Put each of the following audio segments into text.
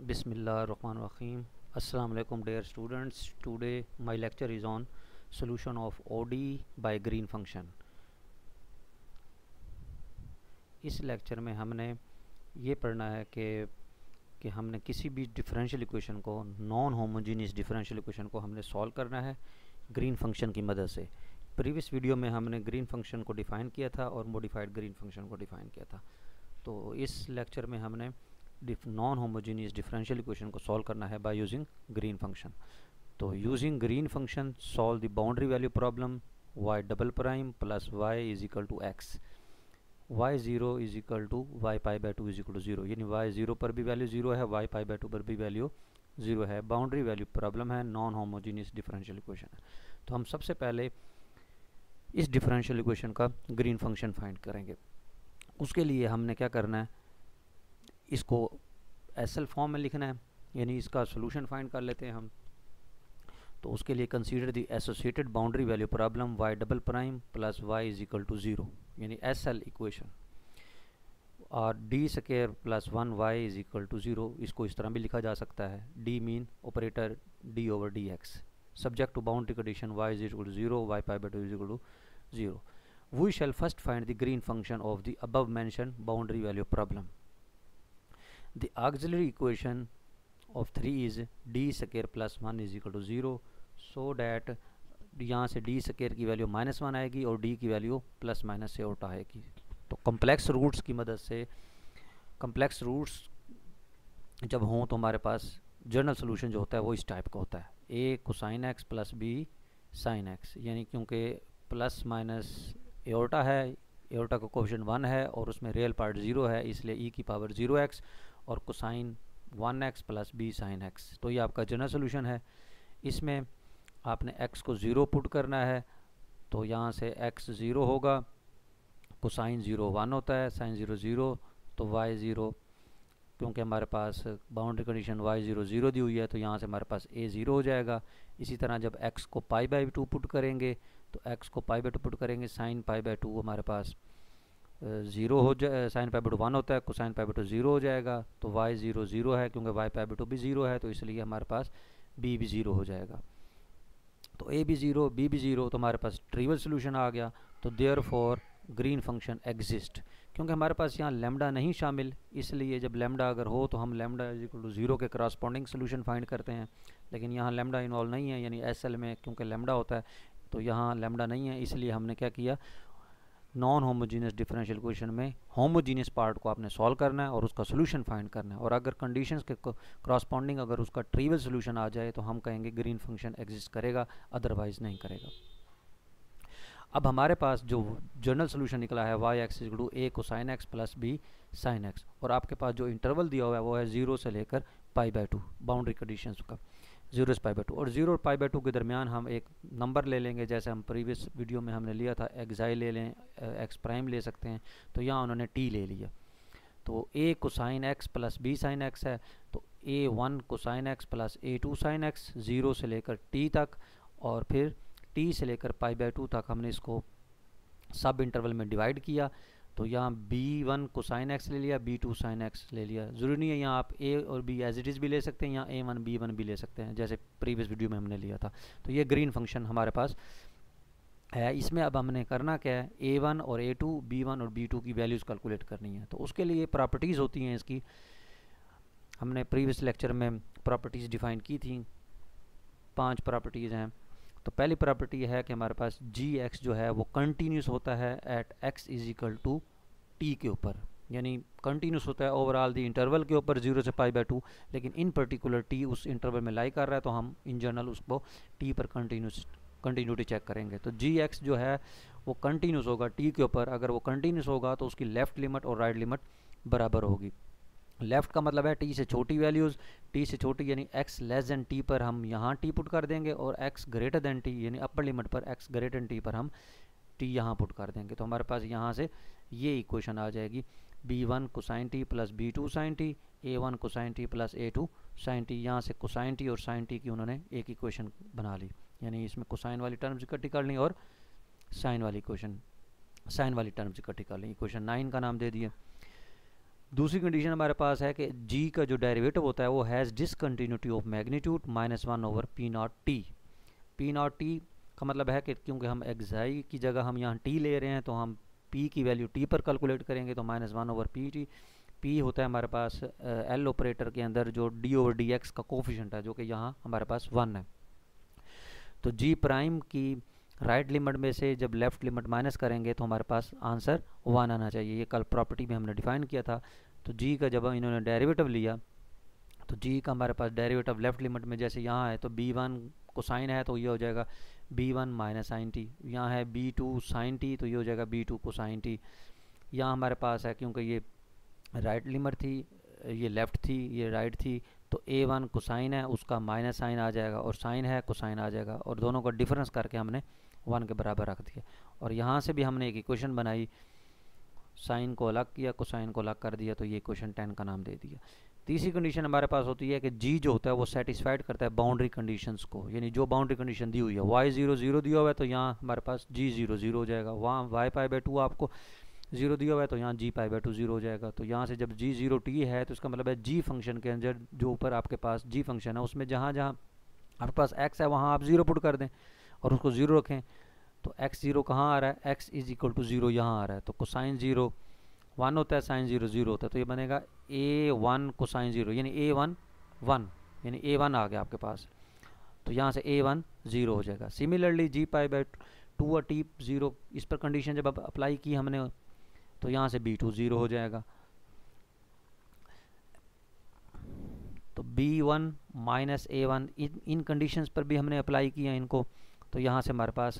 Bismillahirrahmanirrahim. Assalamu alaikum dear students. Today my lecture is on solution of ODE by green function. इस lecture में हमने ये पढ़ना है कि हमने किसी भी डिफरेंशियल इक्वेशन को नॉन होमोजीनियस डिफरेंशियल इक्वेशन को हमने सॉल्व करना है ग्रीन फंक्शन की मदद से। प्रीवियस वीडियो में हमने ग्रीन फंक्शन को डिफ़ाइन किया था और मॉडिफाइड ग्रीन फंक्शन को डिफ़ाइन किया था। तो इस लेक्चर में हमने नॉन होमोजीनियस डिफरेंशियल इक्वेशन को सॉल्व करना है बाय यूजिंग ग्रीन फंक्शन। तो using green function solve the boundary value problem y double prime plus y is equal to x, y zero is equal to y pi by two is equal to zero, यानी y zero पर भी value zero है, y pi by to पर भी value zero है। Boundary value problem है, non homogeneous differential equation है। तो हम सबसे पहले इस डिफरेंशियल इक्वेशन का ग्रीन फंक्शन फाइंड करेंगे। उसके लिए हमने क्या करना है, इसको एसएल फॉर्म में लिखना है, यानी इसका सॉल्यूशन फाइंड कर लेते हैं हम। तो उसके लिए consider the associated boundary value problem y double prime plus y is equal to zero, यानी एसएल इक्वेशन, और d square plus 1y is equal to zero. इसको इस तरह भी लिखा जा सकता है, d mean operator d over d x, subject to boundary condition y is equal to zero, y pi by two is equal to zero. We shall first find the green function of the above mention boundary value problem. The auxiliary equation of 3 is d square plus 1 is equal to 0, so that यहाँ से d square की value -1 आएगी और d की value plus minus से उल्टा आएगी। तो कम्प्लेक्स रूट्स की मदद से, कम्प्लेक्स रूट्स जब हों तो हमारे पास जनरल सोल्यूशन जो होता है वो इस टाइप का होता है, a cosine x plus b sine x, यानी क्योंकि प्लस माइनस एओर्टा है, एओर्टा का कोएफिशिएंट 1 है और उसमें रियल पार्ट 0 है, इसलिए e की पावर 0x और cosine 1x plus b sine x। तो ये आपका जनरल सोल्यूशन है। इसमें आपने x को 0 पुट करना है, तो यहाँ से x 0 होगा, कोसाइन 0 1 होता है, साइन 0 0, तो y 0, क्योंकि हमारे पास बाउंड्री कंडीशन y 0 0 दी हुई है, तो यहाँ से हमारे पास a 0 हो जाएगा। इसी तरह जब x को पाई बाई 2 पुट करेंगे, तो x को पाई बाई 2 पुट करेंगे, साइन पाई बाई 2 हमारे पास 0 हो जाए, साइन पाई बाई टू 1 होता है, कोसाइन पाई बाई टू 0 हो जाएगा। तो y 0 0 है, क्योंकि y पाई बाई टू भी 0 है, तो इसलिए हमारे पास b भी 0 हो जाएगा। तो a भी 0, b भी 0, तो हमारे पास ट्रिवियल सोल्यूशन आ गया। तो देयरफॉर ग्रीन फंक्शन एग्जिस्ट, क्योंकि हमारे पास यहाँ लैम्डा नहीं शामिल, इसलिए जब लैम्डा अगर हो तो हम लैम्डा इज इक्वल टू 0 के करस्पॉन्डिंग सोल्यूशन फाइंड करते हैं, लेकिन यहाँ लैम्डा इन्वॉल्व नहीं है, यानी एसएल में क्योंकि लैम्डा होता है तो यहाँ लैम्डा नहीं है, इसलिए हमने क्या किया, नॉन होमोजीनियस डिफरेंशियल इक्वेशन में होमोजीनियस पार्ट को आपने सॉल्व करना है और उसका सोल्यूशन फाइंड करना है, और अगर कंडीशंस के करस्पॉन्डिंग अगर उसका ट्रिवियल सोल्यूशन आ जाए तो हम कहेंगे ग्रीन फंक्शन एग्जिस्ट करेगा, अदरवाइज नहीं करेगा। अब हमारे पास जो जनरल सोल्यूशन निकला है y x equal to a cosine x plus b sine x, और आपके पास जो इंटरवल दिया हुआ है वो है 0 से लेकर पाई बाई 2, बाउंड्री कंडीशंस का 0 से पाई बाई 2, और 0 और पाई बाई 2 के दरमियान हम एक नंबर ले लेंगे, जैसे हम प्रीवियस वीडियो में हमने लिया था एक्साई ले लें, एक्स प्राइम ले सकते हैं, तो यहाँ उन्होंने t ले लिया। तो a cosine x plus b sine x है, तो a1 cosine x plus a2 sine x 0 से लेकर t तक, और फिर t से लेकर पाई बाई 2 तक हमने इसको सब इंटरवल में डिवाइड किया। तो यहाँ b1 कोसाइन x ले लिया, b2 साइन x ले लिया। ज़रूरी नहीं है यहाँ आप a और b एज इट इज़ भी ले सकते हैं, यहाँ a1 b1 भी ले सकते हैं, जैसे प्रीवियस वीडियो में हमने लिया था। तो ये ग्रीन फंक्शन हमारे पास है। इसमें अब हमने करना क्या है, a1 और a2 b1 और b2 की वैल्यूज़ कैलकुलेट करनी है। तो उसके लिए प्रॉपर्टीज़ होती हैं इसकी, हमने प्रीवियस लेक्चर में प्रॉपर्टीज़ डिफ़ाइन की थी, 5 प्रॉपर्टीज़ हैं। तो पहली प्रॉपर्टी है कि हमारे पास g(x) जो है वो कंटिन्यूस होता है at x is equal to t के ऊपर, यानी कंटिन्यूस होता है ओवरऑल द इंटरवल के ऊपर 0 से पाई बाई 2, लेकिन इन पर्टिकुलर t उस इंटरवल में लाई कर रहा है, तो हम इन जनरल उसको t पर कंटिन्यूटी चेक करेंगे। तो g(x) जो है वो कंटिन्यूस होगा t के ऊपर, अगर वो कंटिन्यूस होगा तो उसकी लेफ़्ट लिमिट और राइट लिमिट बराबर होगी। लेफ़्ट का मतलब है t से छोटी वैल्यूज़, t से छोटी यानी x लेस देन t पर हम यहाँ t पुट कर देंगे, और x ग्रेटर देन t यानी अपर लिमिट पर x ग्रेटर देन t पर हम t यहाँ पुट कर देंगे। तो हमारे पास यहाँ से ये इक्वेशन आ जाएगी, b1 cosine t plus b2 sine t, a1 cosine t plus a2 sine t। यहाँ से कोसाइन t और साइन t की उन्होंने एक इक्वेशन बना ली, यानी इसमें कोसाइन वाली टर्म्स इकट्ठी कर ली और साइन वाली टर्म्स इकट्ठी कर ली, इक्वेशन 9 का नाम दे दिए। दूसरी कंडीशन हमारे पास है कि g का जो डेरिवेटिव होता है वो has discontinuity of magnitude -1/p0t। p0t का मतलब है कि क्योंकि हम xi की जगह हम यहाँ t ले रहे हैं तो हम p की वैल्यू t पर कैलकुलेट करेंगे, तो -1/pt। p होता है हमारे पास l ऑपरेटर के अंदर जो d/dx का कोफिशिएंट है, जो कि यहाँ हमारे पास 1 है। तो g प्राइम की राइट लिमिट में से जब लेफ्ट लिमिट माइनस करेंगे तो हमारे पास आंसर 1 आना चाहिए। ये कल प्रॉपर्टी में हमने डिफाइन किया था। तो g का जब इन्होंने डेरिवेटिव लिया तो g का हमारे पास डेरिवेटिव लेफ्ट लिमिट में जैसे यहाँ है तो b1 कोसाइन है तो ये हो जाएगा b1 माइनस साइन टी, यहाँ है b2 साइन टी तो ये हो जाएगा b2 कोसाइन टी। यहाँ हमारे पास है क्योंकि ये राइट लिमिट थी, ये लेफ़्ट थी, ये राइट थी, तो a1 कोसाइन है उसका माइनस साइन आ जाएगा और साइन है कोसाइन आ जाएगा, और दोनों का डिफरेंस करके हमने 1 के बराबर रख दिया। और यहाँ से भी हमने एक इक्वेशन बनाई, साइन को अलग किया, कोसाइन को अलग कर दिया, तो ये इक्वेशन 10 का नाम दे दिया। तीसरी कंडीशन हमारे पास होती है कि g जो होता है वो सेटिस्फाइड करता है बाउंड्री कंडीशंस को, यानी जो बाउंड्री कंडीशन दी हुई है y0 0 दिया हुआ है तो यहाँ हमारे पास g0 0 हो जाएगा, वहाँ y π/2 आपको 0 दिया हुआ है तो यहाँ g π/2 0 हो जाएगा। तो यहाँ से जब g0t है तो इसका मतलब है g फंक्शन के अंदर जो ऊपर आपके पास g फंक्शन है उसमें जहाँ जहाँ आपके पास x है वहाँ आप 0 पुट कर दें और उसको 0 रखें। तो x0 कहाँ आ रहा है, x = 0 यहाँ आ रहा है, तो कोसाइन 0 1 होता है, साइन 0 0 होता है, तो ये बनेगा a1 कोसाइन 0 यानी a1 1 यानी a1 आ गया आपके पास, तो यहाँ से a1 0 हो जाएगा। सिमिलरली g π/2 और t 0 इस पर कंडीशन जब अप्लाई की हमने तो यहाँ से b2 0 हो जाएगा। तो b1 माइनस a1 इन कंडीशंस पर भी हमने अप्लाई किया इनको, तो यहाँ से हमारे पास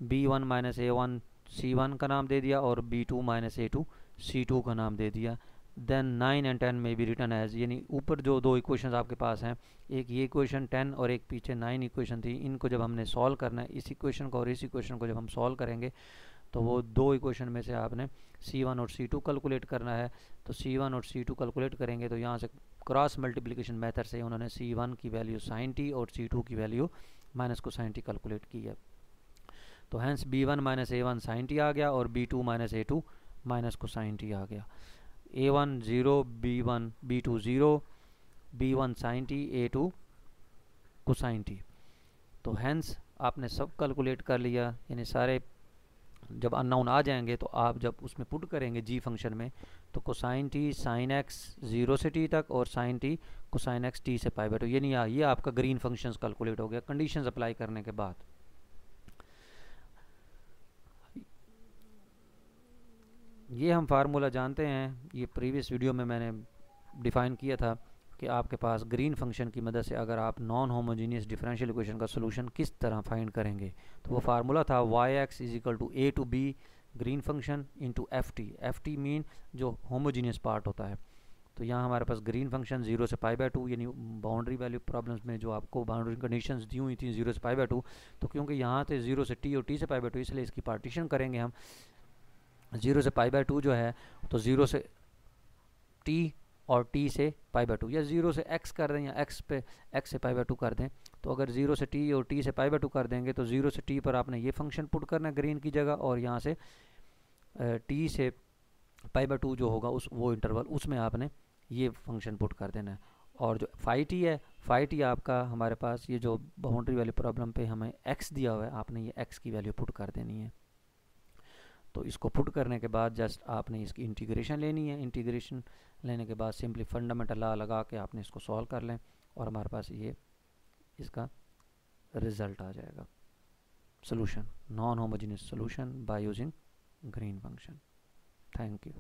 b1 माइनस a1 c1 का नाम दे दिया और b2 माइनस a2 c2 का नाम दे दिया। देन 9 एंड 10 में भी रिटर्न एज, यानी ऊपर जो दो इक्वेशंस आपके पास हैं, एक ये इक्वेशन 10 और एक पीछे 9 इक्वेशन थी, इनको जब हमने सॉल्व करना है, इस इक्वेशन को और इस इक्वेशन को जब हम सॉल्व करेंगे तो वो दो इक्वेशन में से आपने c1 और c2 कैलकुलेट करना है। तो c1 और c2 कैलकुलेट करेंगे तो यहाँ से क्रॉस मल्टीप्लिकेशन मेथड से उन्होंने c1 की वैल्यू sin t और c2 की value minus cosine t calculate की है। तो hence b1 minus a1 sin t आ गया और b2 minus a2 minus cosine t आ गया। a1 0 b1 b2 0 b1 sin t a2 cosine t। तो हैंस आपने सब कैलकुलेट कर लिया, यानी सारे जब अननोन आ जाएंगे तो आप जब उसमें पुट करेंगे g फंक्शन में तो कोसाइन t साइन x 0 से t तक और sine t cosine x t से π/2, यानी ये आपका ग्रीन फंक्शंस कैलकुलेट हो गया कंडीशंस अप्लाई करने के बाद। ये हम फार्मूला जानते हैं, ये प्रीवियस वीडियो में मैंने डिफ़ाइन किया था कि आपके पास ग्रीन फंक्शन की मदद से अगर आप नॉन होमोजीनियस डिफरेंशियल इक्वेशन का सोल्यूशन किस तरह फाइंड करेंगे, तो वो फार्मूला था yx = a to b green function into ft mean जो होमोजीनियस पार्ट होता है। तो यहाँ हमारे पास ग्रीन फंक्शन 0 से π/2, यानी बाउंड्री वैल्यू प्रॉब्लम्स में जो आपको बाउंड्री कंडीशंस दी हुई थी 0 से π/2, तो क्योंकि यहाँ थे 0 से t और t से π/2, इसलिए इसकी पार्टीशन करेंगे हम। 0 से π/2 जो है तो 0 से t और t से π/2, या 0 से x कर दें या x से π/2 कर दें। तो अगर 0 से t और t से π/2 कर देंगे तो 0 से t पर आपने ये फंक्शन पुट करना है ग्रीन की जगह, और यहाँ से t से π/2 जो होगा वो इंटरवल उसमें आपने ये फंक्शन पुट कर देना है। और जो phi है, phi आपका हमारे पास ये जो बाउंड्री वाली प्रॉब्लम पे हमें x दिया हुआ है, आपने ये x की वैल्यू पुट कर देनी है। तो इसको पुट करने के बाद जस्ट आपने इसकी इंटीग्रेशन लेनी है, इंटीग्रेशन लेने के बाद सिंपली फंडामेंटल लॉ लगा के आपने इसको सॉल्व कर लें और हमारे पास ये इसका रिजल्ट आ जाएगा, solution, non homogeneous solution bye using green function. Thank you.